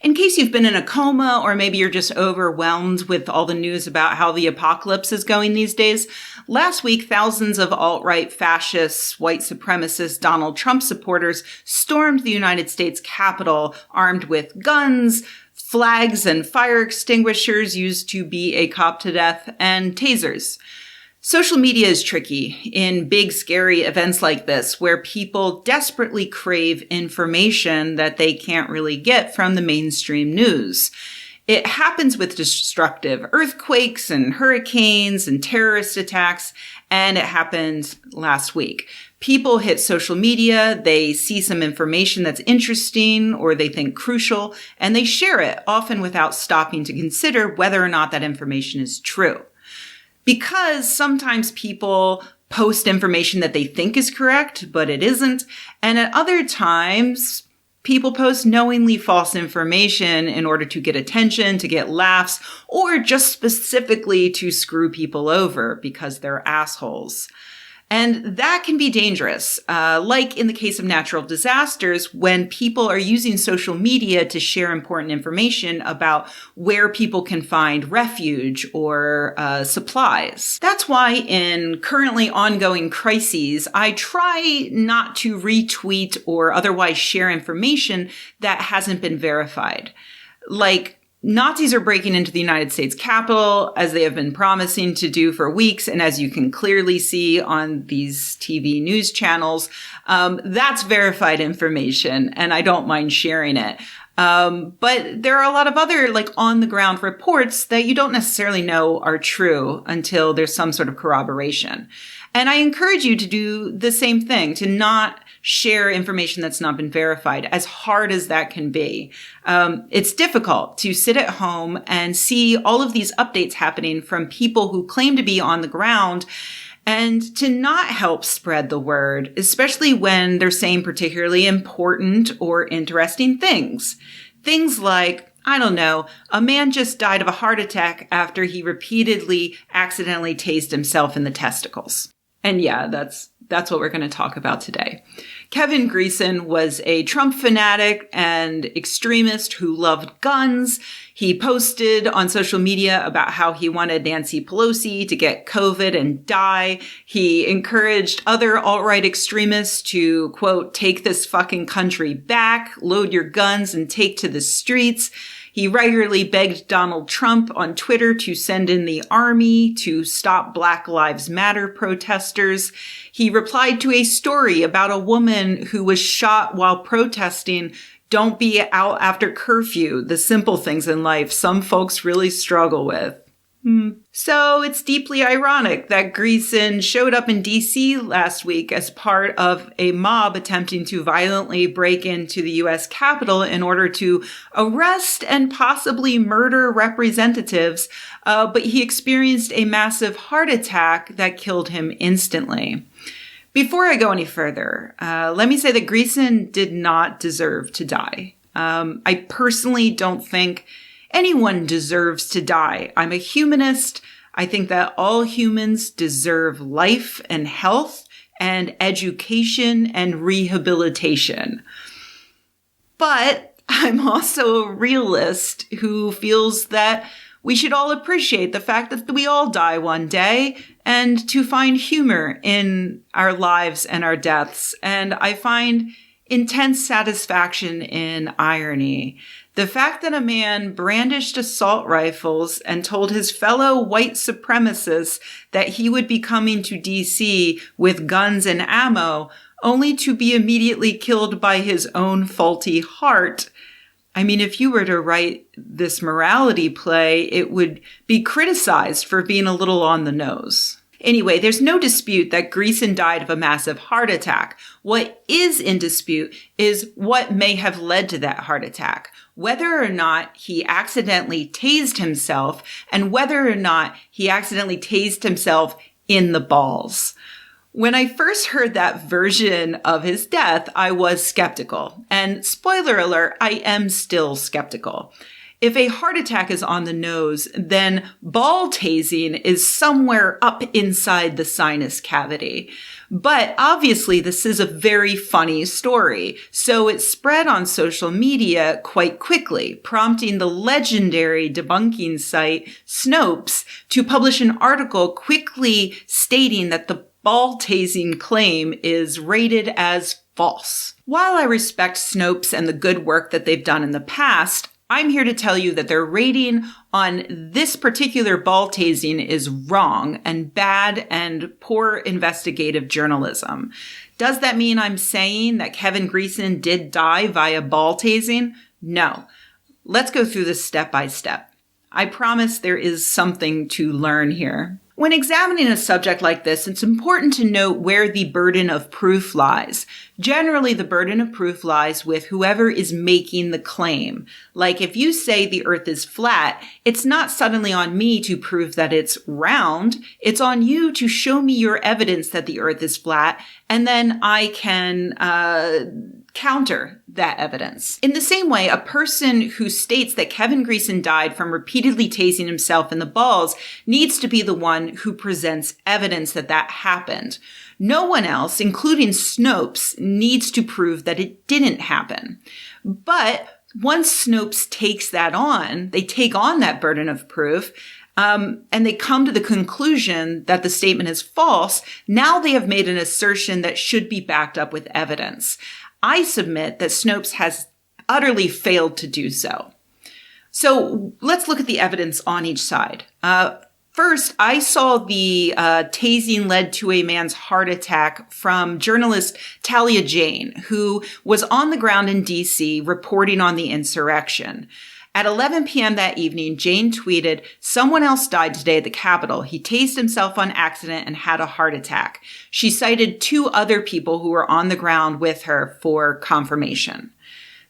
In case you've been in a coma or maybe you're just overwhelmed with all the news about how the apocalypse is going these days, last week thousands of alt-right fascists, white supremacist Donald Trump supporters stormed the United States Capitol armed with guns, flags and fire extinguishers used to beat a cop to death, and tasers. Social media is tricky in big, scary events like this, where people desperately crave information that they can't really get from the mainstream news. It happens with destructive earthquakes and hurricanes and terrorist attacks, and it happened last week. People hit social media, they see some information that's interesting or they think crucial, and they share it, often without stopping to consider whether or not that information is true. Because sometimes people post information that they think is correct, but it isn't. And at other times, people post knowingly false information in order to get attention, to get laughs, or just specifically to screw people over because they're assholes. And that can be dangerous, like in the case of natural disasters, when people are using social media to share important information about where people can find refuge or supplies. That's why in currently ongoing crises, I try not to retweet or otherwise share information that hasn't been verified. Like, Nazis are breaking into the United States Capitol, as they have been promising to do for weeks. And as you can clearly see on these TV news channels, that's verified information, and I don't mind sharing it. But there are a lot of other on the ground reports that you don't necessarily know are true until there's some sort of corroboration. And I encourage you to do the same thing, to not share information that's not been verified, as hard as that can be. It's difficult to sit at home and see all of these updates happening from people who claim to be on the ground and to not help spread the word, especially when they're saying particularly important or interesting things. Things like, I don't know, a man just died of a heart attack after he repeatedly accidentally tased himself in the testicles. And yeah, that's what we're going to talk about today. Kevin Greeson was a Trump fanatic and extremist who loved guns. He posted on social media about how he wanted Nancy Pelosi to get COVID and die. He encouraged other alt-right extremists to, quote, take this fucking country back, load your guns and take to the streets. He regularly begged Donald Trump on Twitter to send in the army to stop Black Lives Matter protesters. He replied to a story about a woman who was shot while protesting, "Don't be out after curfew, the simple things in life some folks really struggle with." So it's deeply ironic that Greeson showed up in D.C. last week as part of a mob attempting to violently break into the U.S. Capitol in order to arrest and possibly murder representatives, but he experienced a massive heart attack that killed him instantly. Before I go any further, let me say that Greeson did not deserve to die. I personally don't think anyone deserves to die. I'm a humanist. I think that all humans deserve life and health and education and rehabilitation. But I'm also a realist who feels that we should all appreciate the fact that we all die one day and to find humor in our lives and our deaths. And I find intense satisfaction in irony. The fact that a man brandished assault rifles and told his fellow white supremacists that he would be coming to D.C. with guns and ammo, only to be immediately killed by his own faulty heart. I mean, if you were to write this morality play, it would be criticized for being a little on the nose. Anyway, there's no dispute that Greeson died of a massive heart attack. What is in dispute is what may have led to that heart attack, whether or not he accidentally tased himself, and whether or not he accidentally tased himself in the balls. When I first heard that version of his death, I was skeptical. And spoiler alert, I am still skeptical. If a heart attack is on the nose, then ball tasing is somewhere up inside the sinus cavity. But obviously, this is a very funny story, so it spread on social media quite quickly, prompting the legendary debunking site Snopes to publish an article quickly stating that the ball tasing claim is rated as false. While I respect Snopes and the good work that they've done in the past, I'm here to tell you that their rating on this particular ball tasing is wrong and bad and poor investigative journalism. Does that mean I'm saying that Kevin Greeson did die via ball tasing? No. Let's go through this step by step. I promise there is something to learn here. When examining a subject like this, it's important to note where the burden of proof lies. Generally, the burden of proof lies with whoever is making the claim. Like if you say the earth is flat, it's not suddenly on me to prove that it's round. It's on you to show me your evidence that the earth is flat, and then I can counter that evidence. In the same way, a person who states that Kevin Greeson died from repeatedly tasing himself in the balls needs to be the one who presents evidence that that happened. No one else, including Snopes, needs to prove that it didn't happen. But once Snopes takes that on, they take on that burden of proof, and they come to the conclusion that the statement is false. Now they have made an assertion that should be backed up with evidence. I submit that Snopes has utterly failed to do so. So let's look at the evidence on each side. First, I saw the tasing led to a man's heart attack from journalist Talia Jane, who was on the ground in D.C. reporting on the insurrection. At 11 p.m. that evening, Jane tweeted, "Someone else died today at the Capitol. He tased himself on accident and had a heart attack." She cited 2 other people who were on the ground with her for confirmation.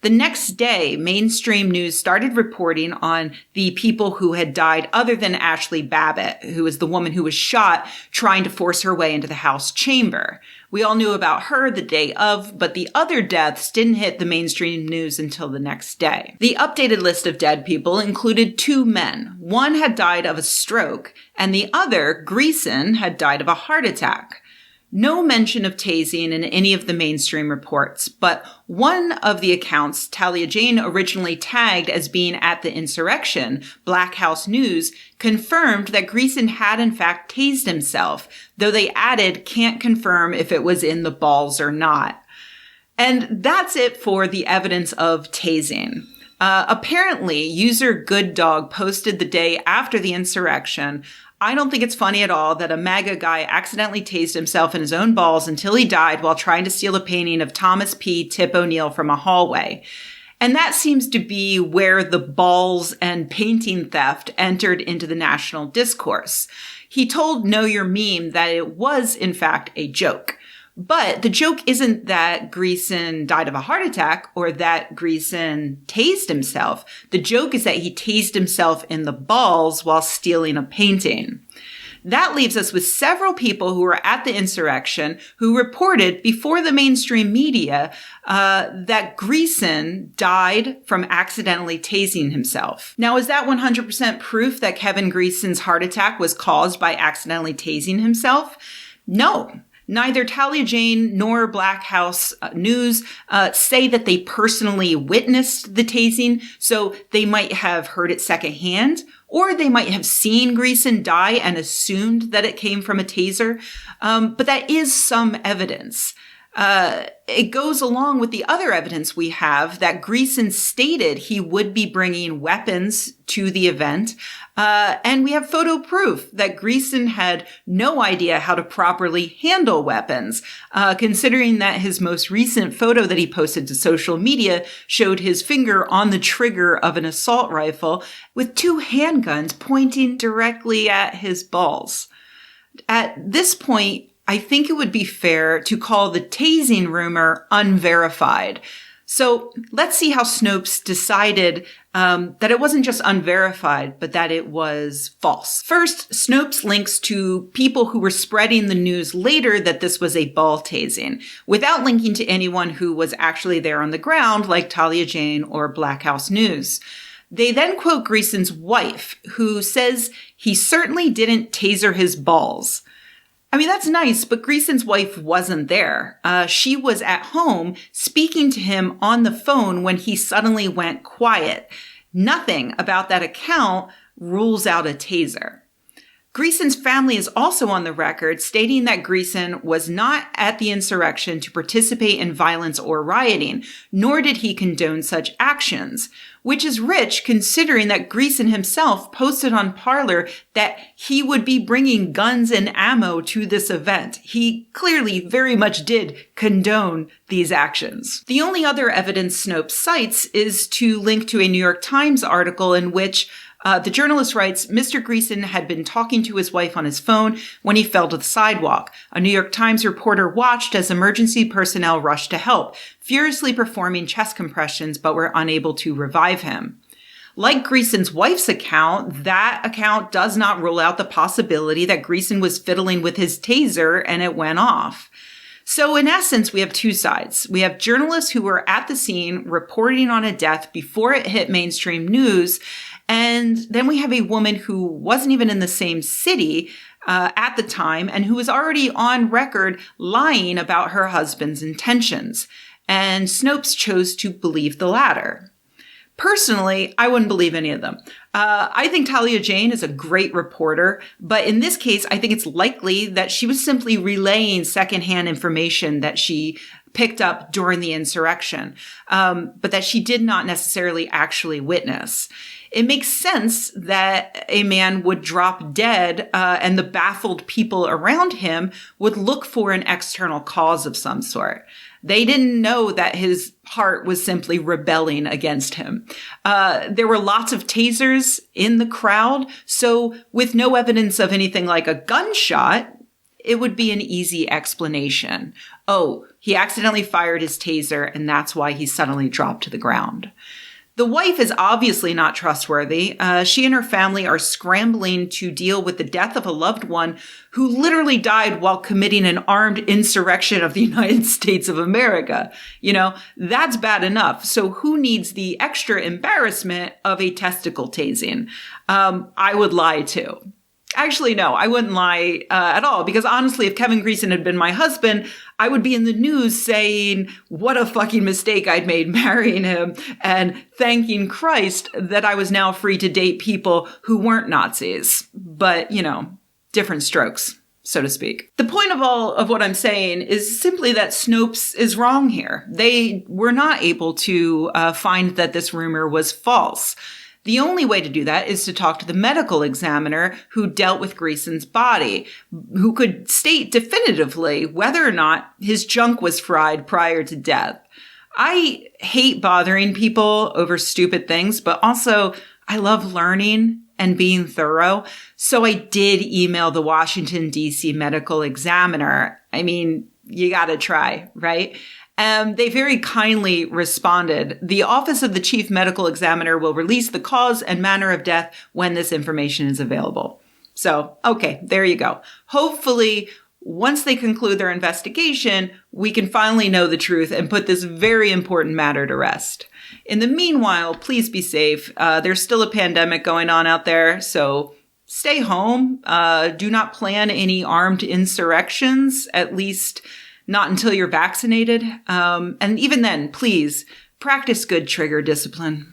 The next day, mainstream news started reporting on the people who had died other than Ashley Babbitt, who was the woman who was shot trying to force her way into the House chamber. We all knew about her the day of, but the other deaths didn't hit the mainstream news until the next day. The updated list of dead people included 2 men. One had died of a stroke, and the other, Greeson, had died of a heart attack. No mention of tasing in any of the mainstream reports, but one of the accounts Talia Jane originally tagged as being at the insurrection, Black House News, confirmed that Greeson had in fact tased himself, though they added can't confirm if it was in the balls or not. And that's it for the evidence of tasing. Apparently, user Good Dog posted the day after the insurrection, "I don't think it's funny at all that a MAGA guy accidentally tased himself in his own balls until he died while trying to steal a painting of Thomas P. Tip O'Neill from a hallway." And that seems to be where the balls and painting theft entered into the national discourse. He told Know Your Meme that it was, in fact, a joke. But the joke isn't that Greeson died of a heart attack or that Greeson tased himself. The joke is that he tased himself in the balls while stealing a painting. That leaves us with several people who were at the insurrection who reported before the mainstream media that Greeson died from accidentally tasing himself. Now, is that 100% proof that Kevin Greeson's heart attack was caused by accidentally tasing himself? No. Neither Talia Jane nor Black House News say that they personally witnessed the tasing, so they might have heard it secondhand, or they might have seen Greeson die and assumed that it came from a taser. But that is some evidence. It goes along with the other evidence we have that Greeson stated he would be bringing weapons to the event. And we have photo proof that Greeson had no idea how to properly handle weapons, considering that his most recent photo that he posted to social media showed his finger on the trigger of an assault rifle with 2 handguns pointing directly at his balls. At this point, I think it would be fair to call the tasing rumor unverified. So let's see how Snopes decided that it wasn't just unverified, but that it was false. First, Snopes links to people who were spreading the news later that this was a ball tasing, without linking to anyone who was actually there on the ground, like Talia Jane or Black House News. They then quote Greeson's wife, who says he certainly didn't taser his balls. I mean, that's nice, but Greeson's wife wasn't there. She was at home speaking to him on the phone when he suddenly went quiet. Nothing about that account rules out a taser. Greeson's family is also on the record stating that Greeson was not at the insurrection to participate in violence or rioting, nor did he condone such actions, which is rich considering that Greeson himself posted on Parler that he would be bringing guns and ammo to this event. He clearly very much did condone these actions. The only other evidence Snopes cites is to link to a New York Times article in which the journalist writes, Mr. Greeson had been talking to his wife on his phone when he fell to the sidewalk. A New York Times reporter watched as emergency personnel rushed to help, furiously performing chest compressions, but were unable to revive him. Like Greeson's wife's account, that account does not rule out the possibility that Greeson was fiddling with his taser and it went off. So in essence, we have two sides. We have journalists who were at the scene reporting on a death before it hit mainstream news. And then we have a woman who wasn't even in the same city at the time and who was already on record lying about her husband's intentions. And Snopes chose to believe the latter. Personally, I wouldn't believe any of them. I think Talia Jane is a great reporter, but in this case, I think it's likely that she was simply relaying secondhand information that she picked up during the insurrection, but that she did not necessarily actually witness. It makes sense that a man would drop dead and the baffled people around him would look for an external cause of some sort. They didn't know that his heart was simply rebelling against him. There were lots of tasers in the crowd, so with no evidence of anything like a gunshot, it would be an easy explanation. Oh, he accidentally fired his taser, and that's why he suddenly dropped to the ground. The wife is obviously not trustworthy. She and her family are scrambling to deal with the death of a loved one who literally died while committing an armed insurrection of the United States of America. You know, that's bad enough. So who needs the extra embarrassment of a testicle tasing? I would lie too. Actually, no, I wouldn't lie at all, because honestly, if Kevin Greeson had been my husband, I would be in the news saying what a fucking mistake I'd made marrying him and thanking Christ that I was now free to date people who weren't Nazis. But, you know, different strokes, so to speak. The point of all of what I'm saying is simply that Snopes is wrong here. They were not able to find that this rumor was false. The only way to do that is to talk to the medical examiner who dealt with Greeson's body, who could state definitively whether or not his junk was fried prior to death. I hate bothering people over stupid things, but also I love learning and being thorough. So I did email the Washington, D.C. medical examiner. I mean, you gotta try, right? They very kindly responded. The Office of the Chief Medical Examiner will release the cause and manner of death when this information is available. So, okay, there you go. Hopefully, once they conclude their investigation, we can finally know the truth and put this very important matter to rest. In the meanwhile, please be safe. There's still a pandemic going on out there, so stay home. Do not plan any armed insurrections, at least not until you're vaccinated. And even then, please practice good trigger discipline.